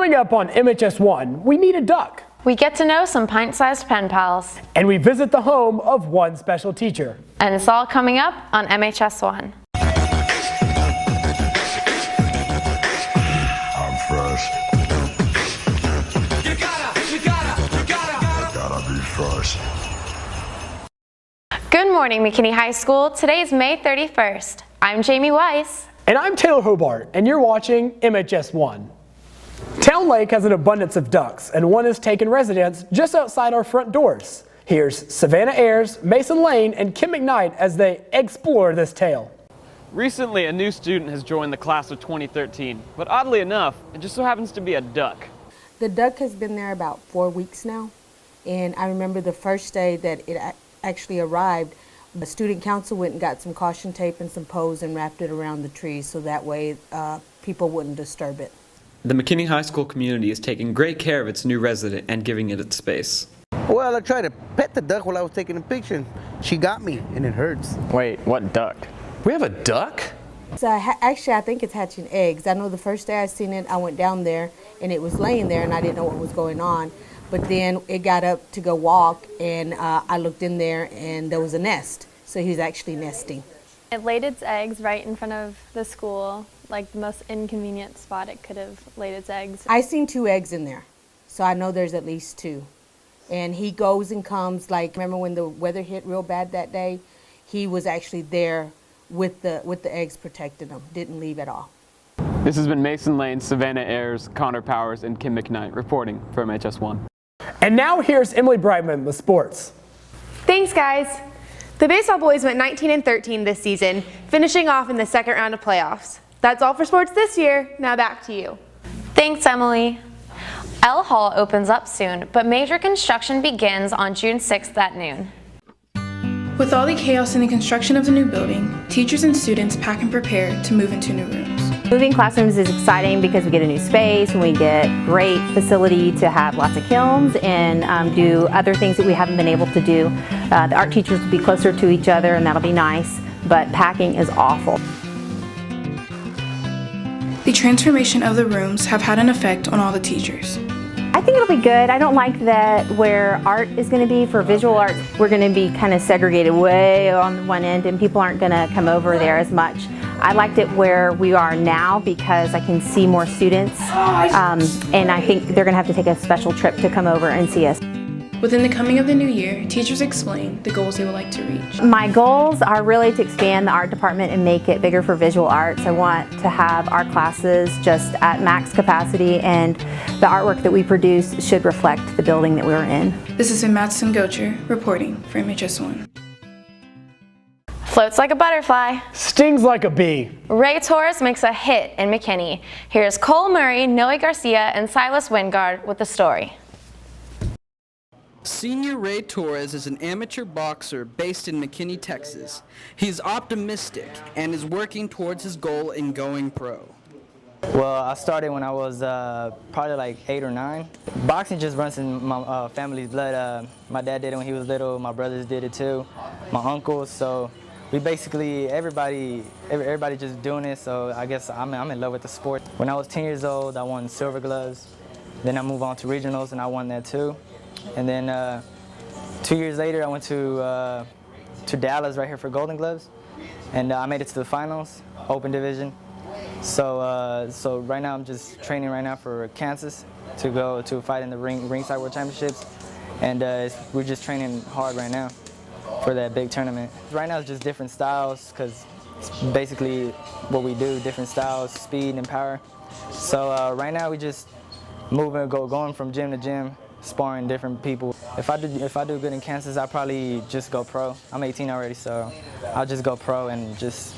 Coming up on MHS1, we meet a duck. We get to know some pint-sized pen pals. And we visit the home of one special teacher. And it's all coming up on MHS1. I'm first. You gotta be first. Good morning, McKinney High School. Today is May 31st. I'm Jamie Weiss. And I'm Taylor Hobart, and you're watching MHS1. Town Lake has an abundance of ducks, and one has taken residence just outside our front doors. Here's Savannah Ayers, Mason Lane, and Kim McKnight as they explore this tale. Recently, a new student has joined the class of 2013, but oddly enough, it just so happens to be a duck. The duck has been there about 4 weeks now, and I remember the first day that it actually arrived, the student council went and got some caution tape and some poles and wrapped it around the trees so that way people wouldn't disturb it. The McKinney High School community is taking great care of its new resident and giving it its space. Well, I tried to pet the duck while I was taking a picture. She got me, and it hurts. Wait, what duck? We have a duck? So actually, I think it's hatching eggs. I know the first day I seen it, I went down there, and it was laying there, and I didn't know what was going on. But then it got up to go walk, and I looked in there, and there was a nest. So he was actually nesting. It laid its eggs right in front of the school, like the most inconvenient spot it could have laid its eggs. I seen 2 eggs in there, so I know there's at least 2. And he goes and comes, like, remember when the weather hit real bad that day? He was actually there with the eggs protecting them, didn't leave at all. This has been Mason Lane, Savannah Ayers, Connor Powers, and Kim McKnight reporting for MHS1. And now here's Emily Brightman with sports. Thanks, guys. The baseball boys went 19-13 this season, finishing off in the second round of playoffs. That's all for sports this year. Now back to you. Thanks, Emily. L Hall opens up soon, but major construction begins on June 6th at noon. With all the chaos in the construction of the new building, teachers and students pack and prepare to move into new rooms. Moving classrooms is exciting because we get a new space and we get great facility to have lots of kilns and do other things that we haven't been able to do. The art teachers will be closer to each other and that'll be nice, but packing is awful. The transformation of the rooms have had an effect on all the teachers. I think it'll be good. I don't like that where art is going to be for visual arts. We're going to be kind of segregated way on one end and people aren't going to come over there as much. I liked it where we are now because I can see more students and I think they're going to have to take a special trip to come over and see us. Within the coming of the new year, teachers explain the goals they would like to reach. My goals are really to expand the art department and make it bigger for visual arts. I want to have our classes just at max capacity and the artwork that we produce should reflect the building that we're in. This has been Madison Gocher reporting for MHS1. Floats like a butterfly. Stings like a bee. Ray Torres makes a hit in McKinney. Here's Cole Murray, Noe Garcia, and Silas Wingard with the story. Senior Ray Torres is an amateur boxer based in McKinney, Texas. He is optimistic and is working towards his goal in going pro. Well, I started when I was probably like 8 or 9. Boxing just runs in my family's blood. My dad did it when he was little. My brothers did it too. My uncles. So we basically, everybody just doing it. So I guess I'm in love with the sport. When I was 10 years old, I won silver gloves. Then I moved on to regionals and I won that too. And then 2 years later, I went to Dallas right here for Golden Gloves, and I made it to the finals, open division. So right now I'm just training right now for Kansas to go to fight in the ringside world championships, and we're just training hard right now for that big tournament. Right now it's just different styles because it's basically what we do, different styles, speed and power. So right now we just moving, going from gym to gym, sparring different people. If I do good in Kansas, I'll probably just go pro. I'm 18 already, so I'll just go pro and just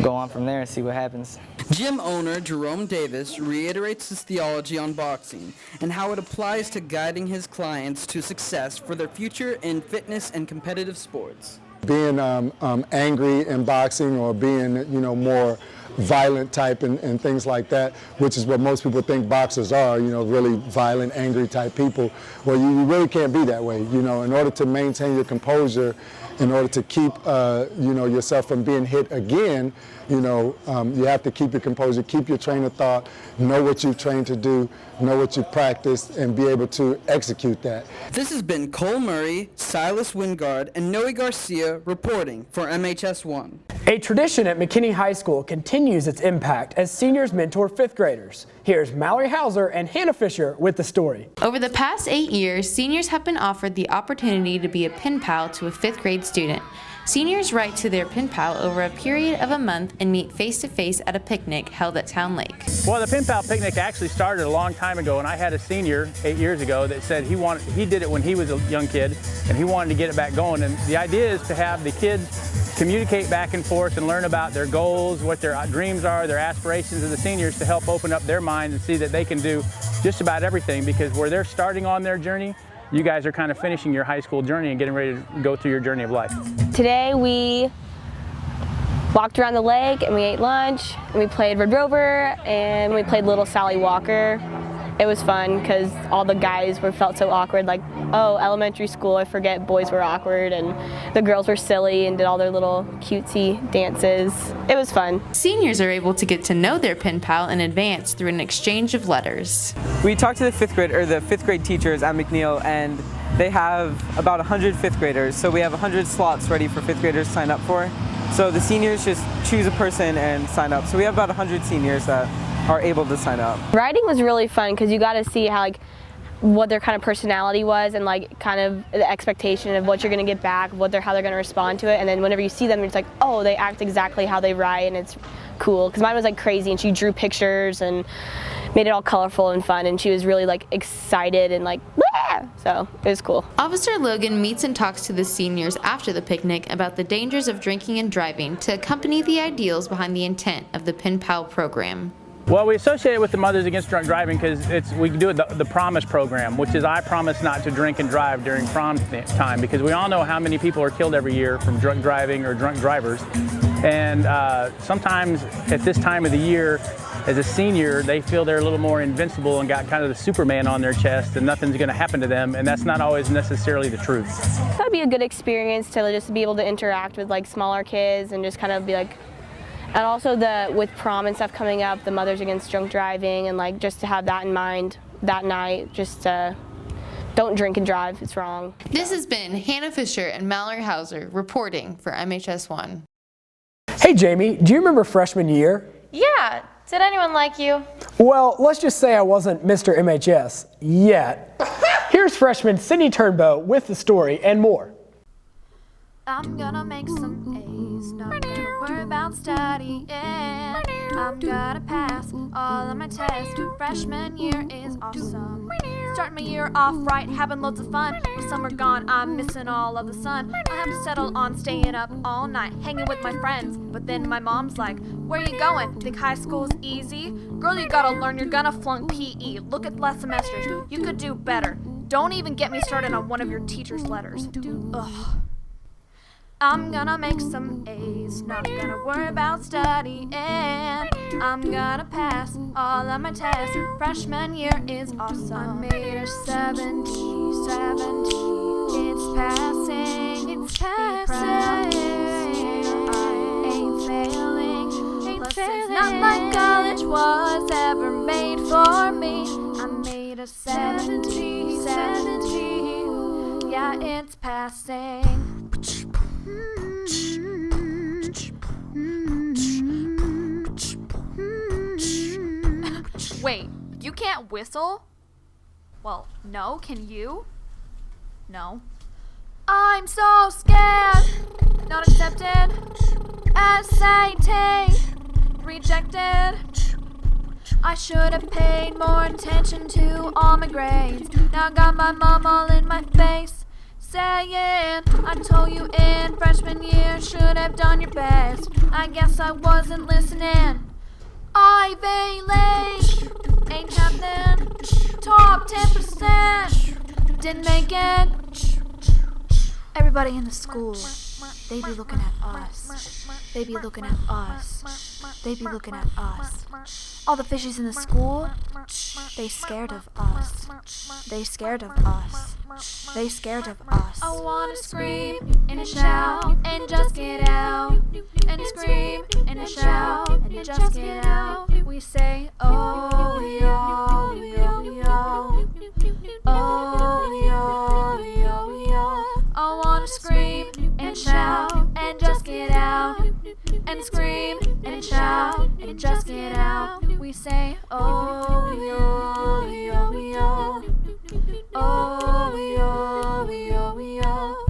go on from there and see what happens. Gym owner Jerome Davis reiterates his theology on boxing and how it applies to guiding his clients to success for their future in fitness and competitive sports. Being angry in boxing or being, more violent type and things like that, which is what most people think boxers are, really violent, angry type people. Well, you really can't be that way, in order to maintain your composure, in order to keep, yourself from being hit again, You have to keep your composure, keep your train of thought, know what you've trained to do, know what you've practiced, and be able to execute that. This has been Cole Murray, Silas Wingard, and Noe Garcia reporting for MHS1. A tradition at McKinney High School continues its impact as seniors mentor fifth graders. Here's Mallory Hauser and Hannah Fisher with the story. Over the past 8 years, seniors have been offered the opportunity to be a pen pal to a fifth grade student. Seniors write to their pen pal over a period of a month and meet face-to-face at a picnic held at Town Lake. Well, the pen pal picnic actually started a long time ago, and I had a senior 8 years ago that said he did it when he was a young kid, and he wanted to get it back going. And the idea is to have the kids communicate back and forth and learn about their goals, what their dreams are, their aspirations, and the seniors to help open up their minds and see that they can do just about everything, because where they're starting on their journey, you guys are kind of finishing your high school journey and getting ready to go through your journey of life. Today we walked around the lake and we ate lunch and we played Red Rover and we played Little Sally Walker. It was fun because all the guys felt so awkward, like, oh, elementary school, I forget boys were awkward, and the girls were silly and did all their little cutesy dances. It was fun. Seniors are able to get to know their pen pal in advance through an exchange of letters. We talked to the fifth grade teachers at McNeil, and they have about 100 fifth graders, so we have 100 slots ready for fifth graders to sign up for. So the seniors just choose a person and sign up. So we have about 100 seniors that are able to sign up. Riding was really fun because you got to see how what their kind of personality was and kind of the expectation of what you're going to get back, how they're going to respond to it, and then whenever you see them, it's like, oh, they act exactly how they ride, and it's cool. Because mine was crazy, and she drew pictures and made it all colorful and fun, and she was really excited and Wah! So it was cool. Officer Logan meets and talks to the seniors after the picnic about the dangers of drinking and driving to accompany the ideals behind the intent of the Pen Pal program. Well, we associate it with the Mothers Against Drunk Driving because we do it the Promise program, which is I promise not to drink and drive during prom time, because we all know how many people are killed every year from drunk driving or drunk drivers. And sometimes at this time of the year, as a senior, they feel they're a little more invincible and got kind of the Superman on their chest and nothing's going to happen to them, and that's not always necessarily the truth. That'd be a good experience to just be able to interact with smaller kids and just kind of be and also with prom and stuff coming up, the Mothers Against Drunk Driving, and just to have that in mind that night, just don't drink and drive, it's wrong. This has been Hannah Fisher and Mallory Hauser reporting for MHS1. Hey Jamie, do you remember freshman year? Yeah, did anyone like you? Well, let's just say I wasn't Mr. MHS yet. Here's freshman Sydney Turnbow with the story and more. I'm gonna make some A's, not gonna worry about studying. I'm gonna pass all of my tests. Freshman year is awesome. Starting my year off right, having loads of fun. With summer gone, I'm missing all of the sun. I have to settle on staying up all night, hanging with my friends. But then my mom's like, where you going? Think high school's easy? Girl, you gotta learn, you're gonna flunk PE. Look at last semesters, you could do better. Don't even get me started on one of your teacher's letters. Ugh. I'm gonna make some A's, not gonna worry about studying. I'm gonna pass all of my tests. Freshman year is awesome. I made a 70. It's passing, it's passing. I ain't failing. Plus it's not like college was ever made for me. I made a 70. Yeah, it's passing. Wait, you can't whistle? Well, no, can you? No. I'm so scared. Not accepted. SAT. Rejected. I should have paid more attention to all my grades. Now I got my mom all in my face, saying, I told you in freshman year, should have done your best. I guess I wasn't listening. Ivy League ain't happening. Top 10% didn't make it. Everybody in the school, they be looking at us. They be looking at us. They be looking at us. All the fishes in the school, they scared of us. They scared of us. They scared of us. I wanna scream and shout and just get out. And scream and shout and just get out. We say, oh, yo, yo, yo. Oh, yo, yo, yo. I wanna scream and shout and just get out. And scream and shout and just get out. We say, oh, yo, yo, yo. Oh, yo, yo, yo.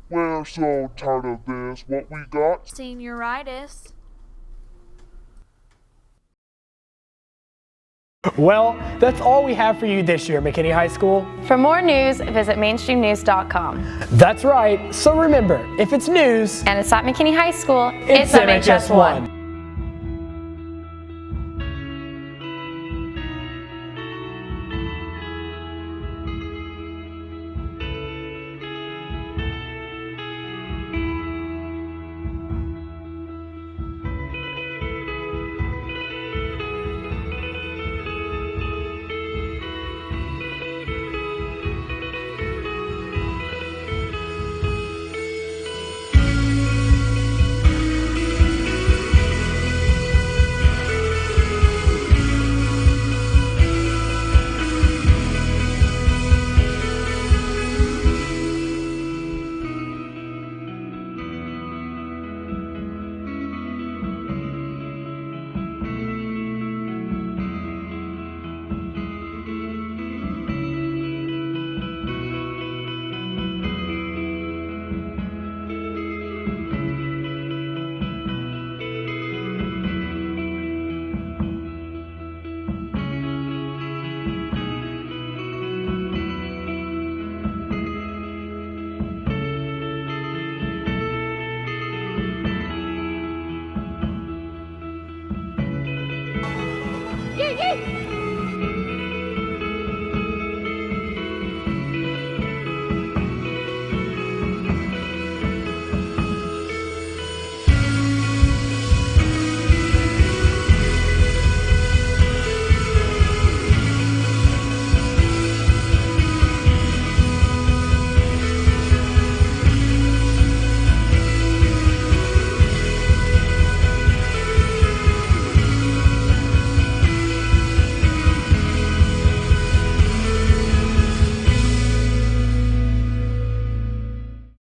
We're so tired of this. What we got? Senioritis. Well, that's all we have for you this year, McKinney High School. For more news, visit mainstreamnews.com. That's right. So remember, if it's news and it's at McKinney High School, it's MHS1.